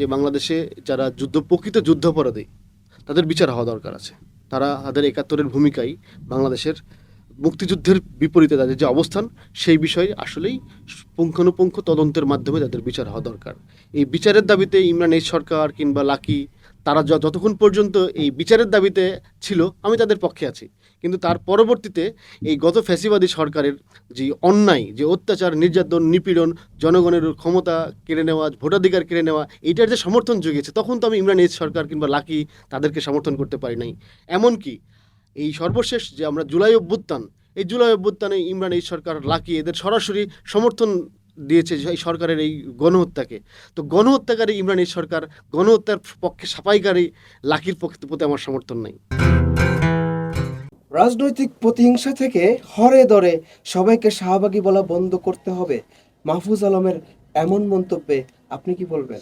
যে বাংলাদেশে যারা প্রকৃত যুদ্ধাপরাধী তাদের বিচার হওয়া দরকার আছে। তারা তাদের ৭১-এর ভূমিকায় বাংলাদেশের মুক্তিযুদ্ধের বিপরীতে তাদের যে অবস্থান, সেই বিষয়ে আসলেই পুঙ্খানুপুঙ্খ তদন্তের মাধ্যমে তাদের বিচার হওয়া দরকার। এই বিচারের দাবিতে ইমরান এইচ সরকার কিংবা লাকি তারা যতক্ষণ পর্যন্ত এই বিচারের দাবিতে ছিল, আমি তাদের পক্ষে আছি। কিন্তু তার পরবর্তীতে এই গত ফ্যাসিবাদী সরকারের যে অন্যায়, যে অত্যাচার, নির্যাতন, নিপীড়ন, জনগণের ক্ষমতা কেড়ে নেওয়া, ভোটাধিকার কেড়ে নেওয়া, এইটার যে সমর্থন জুগিয়েছে, তখন তো আমি ইমরান এইচ সরকার কিংবা লাকি তাদেরকে সমর্থন করতে পারি নাই। এমনকি এই সর্বশেষ যে আমরা জুলাই অভ্যুত্থান, এই জুলাই অভ্যুত্থানে ইমরান এইচ সরকার, লাকি এদের সরাসরি সমর্থন দিয়েছে এই সরকারের এই গণহত্যাকে। তো গণহত্যাকারী ইমরান এইচ সরকার, গণহত্যার পক্ষে সাফাইকারী লাকির প্রতি আমার সমর্থন নাই। রাজনৈতিক প্রতিহিংসা থেকে হরে দরে সবাইকে শাহবাগী বলা বন্ধ করতে হবে, মাহফুজ আলমের এমন মন্তব্যে আপনি কি বলবেন?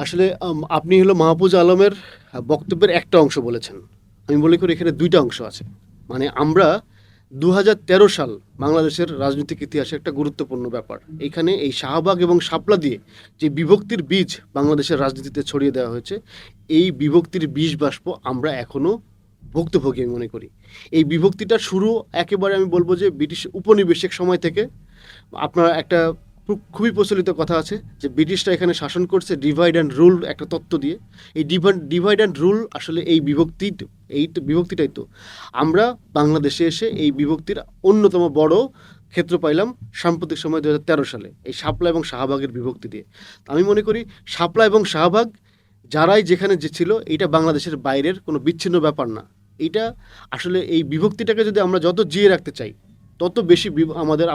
আসলে আপনি হলো মাহফুজ আলমের বক্তব্যের একটা অংশ বলেছেন। আমি মনে করি এখানে দুইটা অংশ আছে। মানে আমরা ২০১৩ সাল বাংলাদেশের রাজনৈতিক ইতিহাসে একটা গুরুত্বপূর্ণ ব্যাপার। এখানে এই শাহবাগ এবং শাপলা দিয়ে যে বিভক্তির বীজ বাংলাদেশের রাজনীতিতে ছড়িয়ে দেওয়া হয়েছে, এই বিভক্তির বীজ বাষ্প আমরা এখনও ভুক্তভোগী আমি মনে করি। এই বিভক্তিটা শুরু একেবারে আমি বলবো যে ব্রিটিশ উপনিবেশিক সময় থেকে। আপনার একটা খুবই প্রচলিত কথা আছে যে ব্রিটিশরা এখানে শাসন করছে ডিভাইড অ্যান্ড রুল একটা তত্ত্ব দিয়ে। এই ডিভাইড অ্যান্ড রুল আসলে এই বিভক্তিটাই তো আমরা বাংলাদেশে এসে এই বিভক্তির অন্যতম বড় ক্ষেত্র পাইলাম সাম্প্রতিক সময় ২০১৩ সালে এই শাপলা এবং শাহবাগের বিভক্তি দিয়ে। আমি মনে করি শাপলা এবং শাহবাগ যারাই যেখানে যে ছিল, এইটা বাংলাদেশের বাইরের কোনো বিচ্ছিন্ন ব্যাপার না। এইটা আসলে এই বিভক্তিটাকে যদি আমরা যত জিয়ে রাখতে চাই, তত বেশি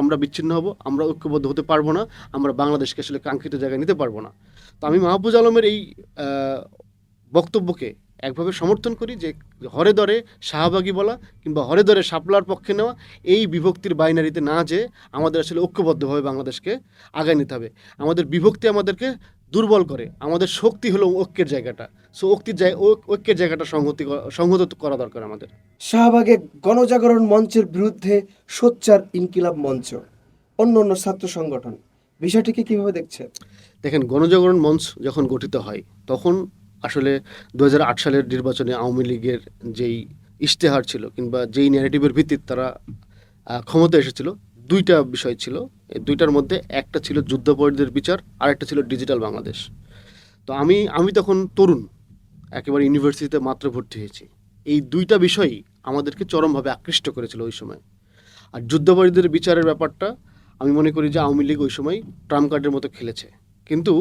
আমরা বিচ্ছিন্ন হব, আমরা ঐক্যবদ্ধ হতে পারবো না, আমরা বাংলাদেশকে আসলে কাঙ্ক্ষিত জায়গায় নিতে পারবো না। তো আমি মাহফুজ আলমের এই বক্তব্যকে একভাবে সমর্থন করি যে হরে দরে শাহবাগী বলা কিংবা হরে দরে শাপলার পক্ষে নেওয়া, এই বিভক্তির বাইনারিতে না যেয়ে আমাদের আসলে ঐক্যবদ্ধভাবে বাংলাদেশকে আগায় নিতে হবে। আমাদের বিভক্তি আমাদেরকে দুর্বল করে, আমাদের শক্তি হলো ঐক্যের জায়গাটা। সো ঐক্যের জায়গাটা সংহত করা দরকার আমাদের। শাহবাগে গণজাগরণ মঞ্চের বিরুদ্ধে সোচ্চার ইনকিলাব মঞ্চ, অন্য অন্য ছাত্র সংগঠন, বিষয়টিকে কিভাবে দেখছে? দেখেন, গণজাগরণ মঞ্চ যখন গঠিত হয়, তখন আসলে ২০০৮ সালের নির্বাচনে আওয়ামী লীগের যেই ইশতেহার ছিল কিংবা যেই ন্যারেটিভের ভিত্তিতে তারা ক্ষমতায় এসেছিল, দুইটা বিষয় ছিল। এই দুইটার মধ্যে একটা ছিল যুদ্ধাপরাধীদের বিচার, আর একটা ছিল ডিজিটাল বাংলাদেশ। তো আমি তখন তরুণ, একেবারে ইউনিভার্সিটিতে মাত্র ভর্তি হয়েছি। এই দুইটা বিষয়ই আমাদেরকে চরমভাবে আকৃষ্ট করেছিল ওই সময়। আর যুদ্ধাপরাধীদের বিচারের ব্যাপারটা আমি মনে করি যে আওয়ামী লীগ ওই সময় ট্রাম্প কার্ডের মতো খেলেছে। কিন্তু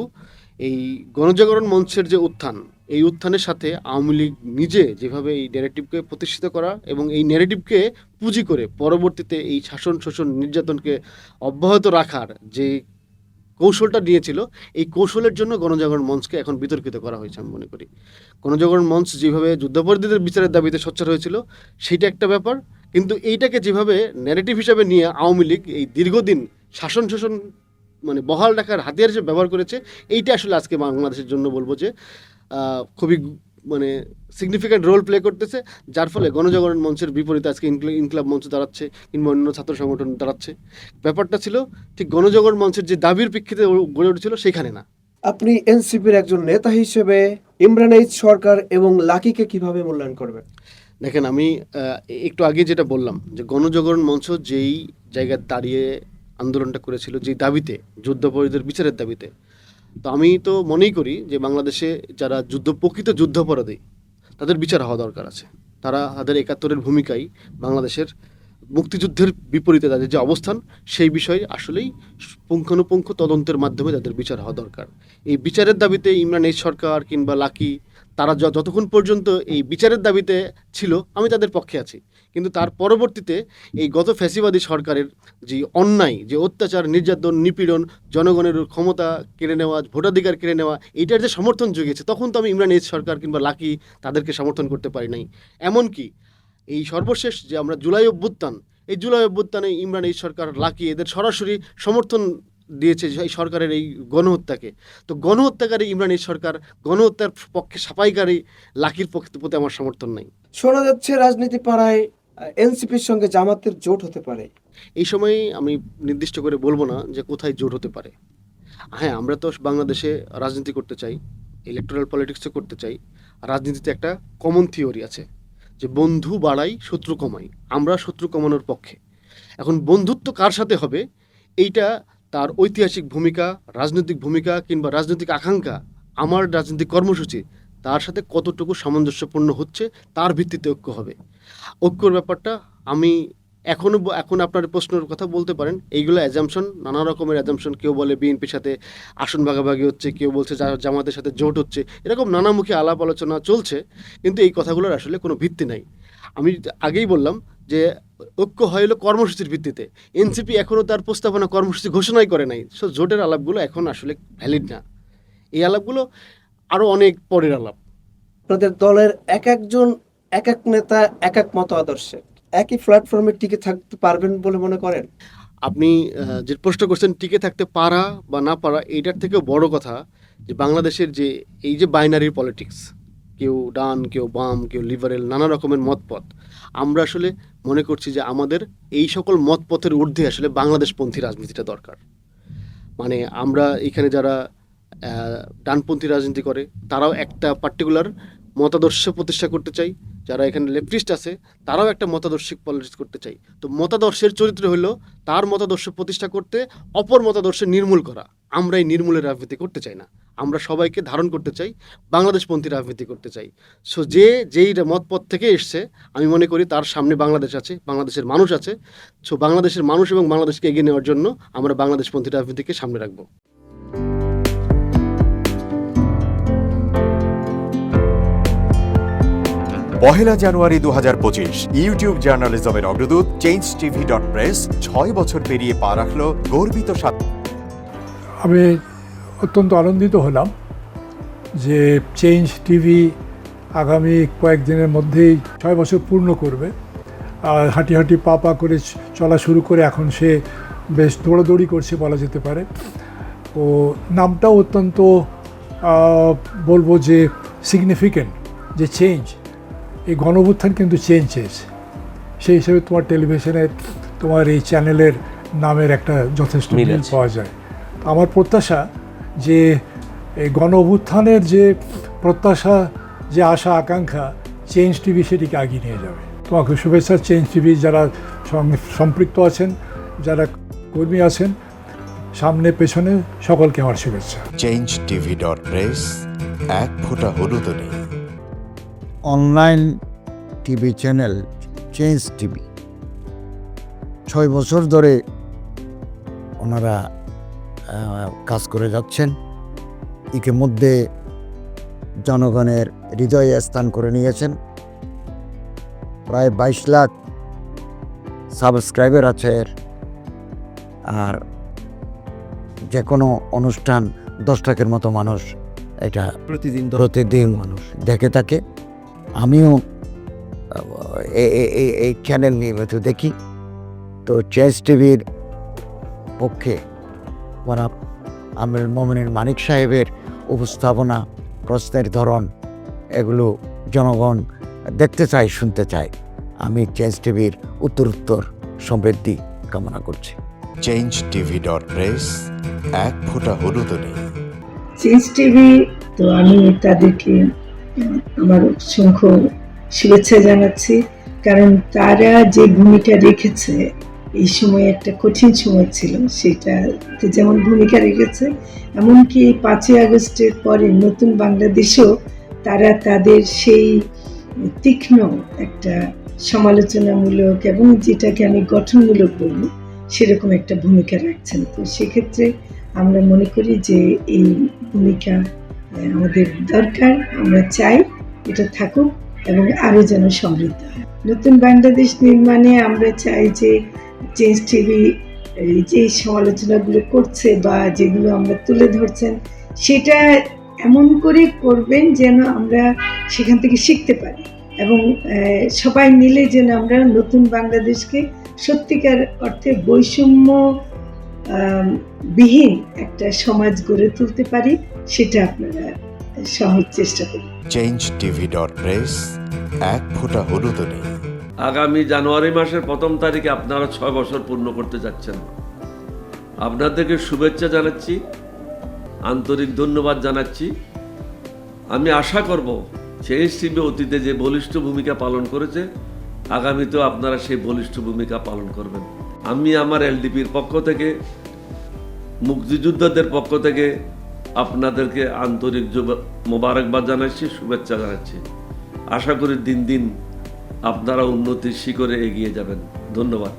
এই গণজাগরণ মঞ্চের যে উত্থান, এই উত্থানের সাথে আওয়ামী লীগ নিজে যেভাবে এই ন্যারেটিভকে প্রতিষ্ঠিত করা এবং এই ন্যারেটিভকে পুঁজি করে পরবর্তীতে এই শাসন শোষণ নির্যাতনকে অব্যাহত রাখার যে কৌশলটা নিয়েছিল, এই কৌশলের জন্য গণজাগরণ মঞ্চকে এখন বিতর্কিত করা হয়েছে। আমি মনে করি গণজাগরণ মঞ্চ যেভাবে যুদ্ধাপরাধীদের বিচারের দাবিতে সোচ্চার হয়েছিল, সেইটা একটা ব্যাপার। কিন্তু এইটাকে যেভাবে ন্যারেটিভ হিসাবে নিয়ে আওয়ামী লীগ এই দীর্ঘদিন শাসন শোষণ মানে বহাল রাখার হাতিয়ার যে ব্যবহার করেছে, এইটা আসলে আজকে বাংলাদেশের জন্য বলবো যে খুবই মানে সিগনিফিক্যান্ট রোল প্লে করতেছে, যার ফলে গণজাগরণ মঞ্চের বিপরীতে আজকে ইনকিলাব মঞ্চ দাঁড়াচ্ছে কিংবা অন্য ছাত্র সংগঠন দাঁড়াচ্ছে। ব্যাপারটা ছিল ঠিক গণজাগরণ মঞ্চের যে দাবির প্রেক্ষিতে গড়ে উঠেছিল সেখানে না। আপনি এনসিপির একজন নেতা হিসেবে ইমরান এইচ সরকার এবং লাকিকে কিভাবে মূল্যায়ন করবেন? দেখেন, আমি একটু আগে যেটা বললাম যে গণজাগরণ মঞ্চ যেই জায়গায় দাঁড়িয়ে আন্দোলনটা করেছিল, যেই দাবিতে যুদ্ধাপরাধীদের বিচারের দাবিতে, তো আমি তো মনেই করি যে বাংলাদেশে যারা প্রকৃত যুদ্ধাপরাধী তাদের বিচার হওয়া দরকার আছে। তারা তাদের ৭১-এর ভূমিকায় বাংলাদেশের মুক্তিযুদ্ধের বিপরীতে তাদের যে অবস্থান, সেই বিষয়ে আসলেই পুঙ্খানুপুঙ্খ তদন্তের মাধ্যমে তাদের বিচার হওয়া দরকার। এই বিচারের দাবিতে ইমরান এইচ সরকার কিংবা লাকি তারা যতক্ষণ পর্যন্ত এই বিচারের দাবিতে ছিল, আমি তাদের পক্ষে আছি। কিন্তু তার পরবর্তীতে এই গত ফ্যাসিবাদী সরকারের যে অন্যায়, যে অত্যাচার, নির্যাতন, নিপীড়ন, জনগণের ক্ষমতা কেড়ে নেওয়া, ভোটাধিকার কেড়ে নেওয়া, এইটার যে সমর্থন জুগিয়েছে, তখন তো আমি ইমরান এইচ সরকার কিংবা লাকি তাদেরকে সমর্থন করতে পারি নাই। এমনকি এই সর্বশেষ যে আমরা জুলাই অভ্যুত্থান, এই জুলাই অভ্যুত্থানে ইমরান এইচ সরকার, লাকি এদের সরাসরি সমর্থন দিয়েছে এই সরকারের এই গণহত্যাকে। তো গণহত্যাকারী ইমরান এইচ সরকার, গণহত্যার পক্ষে সাফাইকারী লাকির প্রতি আমার সমর্থন নাই। শোনা যাচ্ছে রাজনীতি পাড়ায় এনসিপির সঙ্গে জামাতের জোট হতে পারে। এই সময় আমি নির্দিষ্ট করে বলবো না যে কোথায় জোট হতে পারে। হ্যাঁ, আমরা তো বাংলাদেশে রাজনীতি করতে চাই, ইলেকটোরাল পলিটিক্সও করতে চাই, রাজনীতিতে একটা কমন থিওরি আছে যে বন্ধু বাড়াই শত্রু কমাই। আমরা শত্রু কমানোর পক্ষে। এখন বন্ধুত্ব কার সাথে হবে এইটা তার ঐতিহাসিক ভূমিকা, রাজনৈতিক ভূমিকা কিংবা রাজনৈতিক আকাঙ্ক্ষা, আমার রাজনৈতিক কর্মসূচি তার সাথে কতটুকু সামঞ্জস্যপূর্ণ হচ্ছে তার ভিত্তিতে ঐক্য হবে। ঐক্যর ব্যাপারটা আমি এখন আপনার প্রশ্নের কথা বলতে পারেন, এইগুলো অ্যাজামশন, নানা রকমের অ্যাজামশন। কেউ বলে বিএনপির সাথে আসন ভাগাভাগি হচ্ছে, কেউ বলছে জামাতের সাথে জোট হচ্ছে, এরকম নানামুখী আলাপ আলোচনা চলছে, কিন্তু এই কথাগুলোর আসলে কোনো ভিত্তি নাই। আমি আগেই বললাম যে ঐক্য হলো কর্মসূচির ভিত্তিতে। এনসিপি এখনও তার প্রস্তাবনা কর্মসূচি ঘোষণাই করে নাই, সো জোটের আলাপগুলো এখন আসলে ভ্যালিড না। এই আলাপগুলো আরও অনেক পরের আলাপ। আপনাদের দলের এক একজন এক এক নেতা এক এক মত আদর্শের একই প্ল্যাটফর্মে টিকে থাকতে পারবেন বলে মনে করেন? আপনি যে প্রশ্ন করছেন টিকে থাকতে পারা বা না পারা, এইটার থেকেও বড় কথা যে বাংলাদেশের যে এই যে বাইনারি পলিটিক্স, কেউ ডান, কেউ বাম, কেউ লিবারেল, নানা রকমের মতপথ, আমরা আসলে মনে করছি যে আমাদের এই সকল মতপথের ঊর্ধ্বে আসলে বাংলাদেশপন্থী রাজনীতিটা দরকার। মানে আমরা এখানে যারা ডানপন্থী রাজনীতি করে তারাও একটা পার্টিকুলার মতাদর্শ প্রতিষ্ঠা করতে চাই, যারা এখানে লেফটিস্ট আছে তারাও একটা মতাদর্শিক পলিটিক্স করতে চাই। তো মতাদর্শের চরিত্র হলো তার মতাদর্শ প্রতিষ্ঠা করতে অপর মতাদর্শ নির্মূল করা। আমরা এই নির্মূলের রাজনীতি করতে চাই না, আমরা সবাইকে ধারণ করতে চাই, বাংলাদেশপন্থী রাজনীতি করতে চাই। সো যেই মতপথ থেকে এসছে, আমি মনে করি তার সামনে বাংলাদেশ আছে, বাংলাদেশের মানুষ আছে। সো বাংলাদেশের মানুষ এবং বাংলাদেশকে এগিয়ে নেওয়ার জন্য আমরা বাংলাদেশপন্থী রাজনীতিকে সামনে রাখবো। পহেলা জানুয়ারি 2025 ইউটিউব জার্নালিজমের অগ্রদূত changetv.press 6 বছর পেরিয়ে পা রাখল গর্বিত আমি অত্যন্ত আনন্দিত হলাম যে চেঞ্জ টিভি আগামী কয়েকদিনের মধ্যেই 6 বছর পূর্ণ করবে। আর হাঁটি হাঁটি পা পা করে চলা শুরু করে এখন সে বেশ দৌড়াদৌড়ি করছে বলা যেতে পারে। ও নামটাও অত্যন্ত বলবো যে সিগনিফিক্যান্ট, যে চেঞ্জ, এই গণঅভ্যুত্থান কিন্তু চেঞ্জ চেয়েছে। সেই হিসেবে তোমার টেলিভিশনের, তোমার এই চ্যানেলের নামের একটা যথেষ্ট মিল পাওয়া যায়। আমার প্রত্যাশা যে এই গণঅভ্যুত্থানের যে প্রত্যাশা, যে আশা আকাঙ্ক্ষা, চেঞ্জ টিভি সেটিকে এগিয়ে নিয়ে যাবে। তোমাকে শুভেচ্ছা। চেঞ্জ টিভি যারা সম্পৃক্ত আছেন, যারা কর্মী আছেন, সামনে পেছনে সকলকে আমার শুভেচ্ছা। changetv.press এক ফোঁটা হলুদ নেই। Online TV channel change TV 6 বছর ধরে ওনারা কাজ করে যাচ্ছেন। ইতিমধ্যে জনগণের হৃদয়ে স্থান করে নিয়েছেন। প্রায় 22 লাখ সাবস্ক্রাইবার আছে। আর যে কোনো অনুষ্ঠান 10 লাখের মতো মানুষ এটা প্রতিদিন মানুষ দেখে থাকে। আমিও এই চ্যানেল নিয়মিত দেখি। তো চেঞ্জ টিভির পক্ষে আমির মোমিনুল মানিক সাহেবের উপস্থাপনা, প্রশ্নের ধরন, এগুলো জনগণ দেখতে চায়, শুনতে চায়। আমি চেঞ্জ টিভির উত্তরোত্তর সমৃদ্ধি কামনা করছি। changetv.press এক ফোঁটা হলুদ নেই। চেঞ্জ টিভি, তো আমি তাদেরকে আমার অসংখ্য শুভেচ্ছা জানাচ্ছি, কারণ তারা যে ভূমিকা রেখেছে এই সময়, একটা কঠিন সময় ছিল, সেটাতে যেমন ভূমিকা রেখেছে, এমনকি 5ই আগস্টের পরে নতুন বাংলাদেশেও তারা তাদের সেই তীক্ষ্ণ একটা সমালোচনামূলক এবং যেটাকে আমি গঠনমূলক বলব সেরকম একটা ভূমিকা রাখছেন। তো সেক্ষেত্রে আমরা মনে করি যে এই ভূমিকা আমাদের দরকার, আমরা চাই এটা থাকুক এবং আরও যেন সমৃদ্ধ হয়। নতুন বাংলাদেশ নির্মাণে আমরা চাই যে চেঞ্জ টিভি যে সমালোচনাগুলো করছে বা যেগুলো আমরা তুলে ধরছেন, সেটা এমন করে করবেন যেন আমরা সেখান থেকে শিখতে পারি এবং সবাই মিলে যেন আমরা নতুন বাংলাদেশকে সত্যিকার অর্থে বৈষম্য বিহীন একটা সমাজ গড়ে তুলতে পারি, সেটা আপনারা সহজ চেষ্টা করুন। changetv.press এক ফোঁটা হলুদ নেই। আগামী জানুয়ারি মাসের 1 তারিখে আপনারা 6 বছর পূর্ণ করতে যাচ্ছেন। আপনাদেরকে শুভেচ্ছা জানাচ্ছি, আন্তরিক ধন্যবাদ জানাচ্ছি। আমি আশা করব চেঞ্জ টিভি অতীতে যে বলিষ্ঠ ভূমিকা পালন করেছে, আগামীতেও আপনারা সেই বলিষ্ঠ ভূমিকা পালন করবেন। আমি আমার এলডিপির পক্ষ থেকে, মুক্তিযোদ্ধাদের পক্ষ থেকে আপনাদেরকে আন্তরিক মোবারকবাদ জানাচ্ছি, শুভেচ্ছা জানাচ্ছি। আশা করি দিন দিন আপনারা উন্নতির শিখরে এগিয়ে যাবেন। ধন্যবাদ।